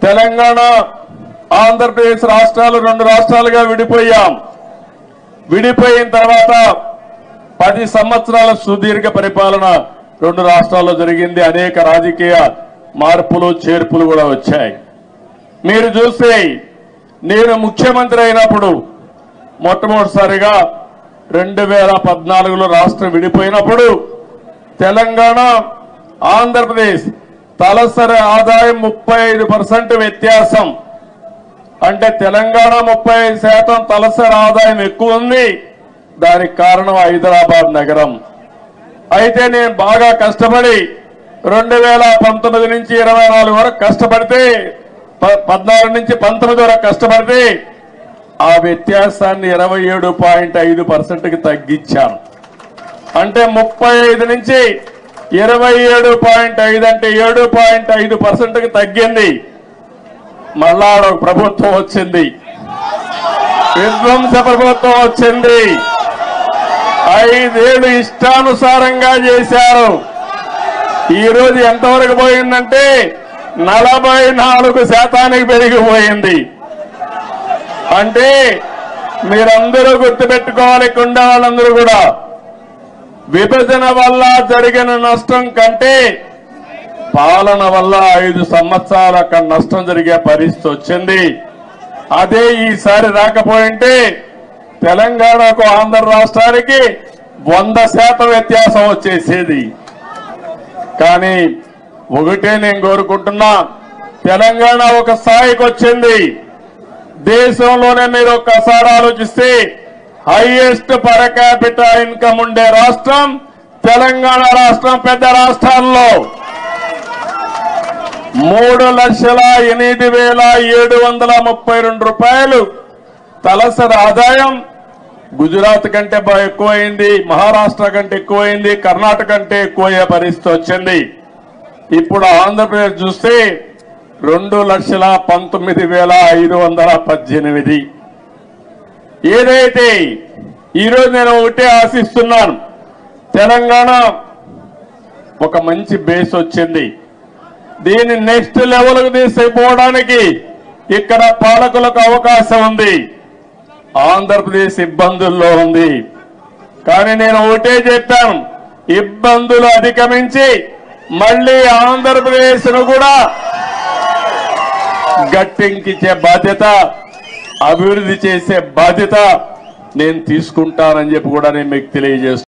తెలంగాణ ఆంధ్రప్రదేశ్ రాష్ట్రాలు రెండు రాష్ట్రాలుగా విడిపోయాం. విడిపోయిన తర్వాత 10 సంవత్సరాల సుదీర్ఘ పరిపాలన రెండు రాష్ట్రాల్లో జరిగింది. అనేక రాజకీయ మార్పులు చేర్పులు కూడా వచ్చాయి. మీరు చూస్తే నేను ముఖ్యమంత్రి అయినప్పుడు మొట్టమొదటిసారిగా 2014లో రాష్ట్రం విడిపోయినప్పుడు తెలంగాణ ఆంధ్రప్రదేశ్ తలసరి ఆదాయం 35% వ్యత్యాసం. అంటే తెలంగాణ 35% తలసరి ఆదాయం ఎక్కువ ఉంది. దానికి కారణం హైదరాబాద్ నగరం. అయితే నేను బాగా కష్టపడి 2019 నుంచి 24 వరకు కష్టపడితే 14 నుంచి 19 వరకు కష్టపడితే ఆ వ్యత్యాసాన్ని 27.5%కి తగ్గించాను. అంటే 35 నుంచి 27.5 అంటే 7.5%కి తగ్గింది. మళ్ళా ఒక ప్రభుత్వం వచ్చింది, విధ్వంస ప్రభుత్వం వచ్చింది. 5 ఏళ్లు ఇష్టానుసారంగా చేశారు. ఈ రోజు ఎంతవరకు పోయిందంటే 44% పెరిగిపోయింది. అంటే మీరందరూ గుర్తుపెట్టుకోవాలి, కుండ వాళ్ళందరూ కూడా, విభజన వల్ల జరిగిన నష్టం కంటే పాలన వల్ల 5 సంవత్సరాల నష్టం జరిగే పరిస్థితి వచ్చింది. అదే ఈసారి రాకపోయింటే తెలంగాణకు ఆంధ్ర రాష్ట్రానికి 100% వ్యత్యాసం వచ్చేసేది. కానీ ఒకటే నేను కోరుకుంటున్నా, తెలంగాణ ఒక స్థాయికి వచ్చింది. దేశంలోనే మీరు ఒక్కసారి ఆలోచిస్తే హైయెస్ట్ పర్ క్యాపిటా ఇన్కమ్ ఉండే రాష్ట్రం తెలంగాణ రాష్ట్రం. పెద్ద రాష్ట్రాల్లో 3,08,732 రూపాయలు తలసరి ఆదాయం గుజరాత్ కంటే ఎక్కువైంది, మహారాష్ట్ర కంటే ఎక్కువైంది, కర్ణాటక కంటే ఎక్కువయ్యే పరిస్థితి వచ్చింది. ఇప్పుడు ఆంధ్రప్రదేశ్ చూస్తే 2,19,518. ఏదైతే ఈరోజు నేను ఒకటే ఆశిస్తున్నాను, తెలంగాణ ఒక మంచి బేస్ వచ్చింది. దీన్ని నెక్స్ట్ లెవెల్కు తీసుకుపోవడానికి ఇక్కడ పాలకులకు అవకాశం ఉంది. ఆంధ్రప్రదేశ్ ఇబ్బందుల్లో ఉంది. కానీ నేను ఒకటే చెప్పాను, ఇబ్బందులు అధిగమించి మళ్లీ ఆంధ్రప్రదేశ్ ను కూడా గట్టెక్కించే బాధ్యత, అభివృద్ధి చేసే బాధ్యత నేను తీసుకుంటానని చెప్పి కూడా నేను మీకు తెలియజేస్తున్నాను.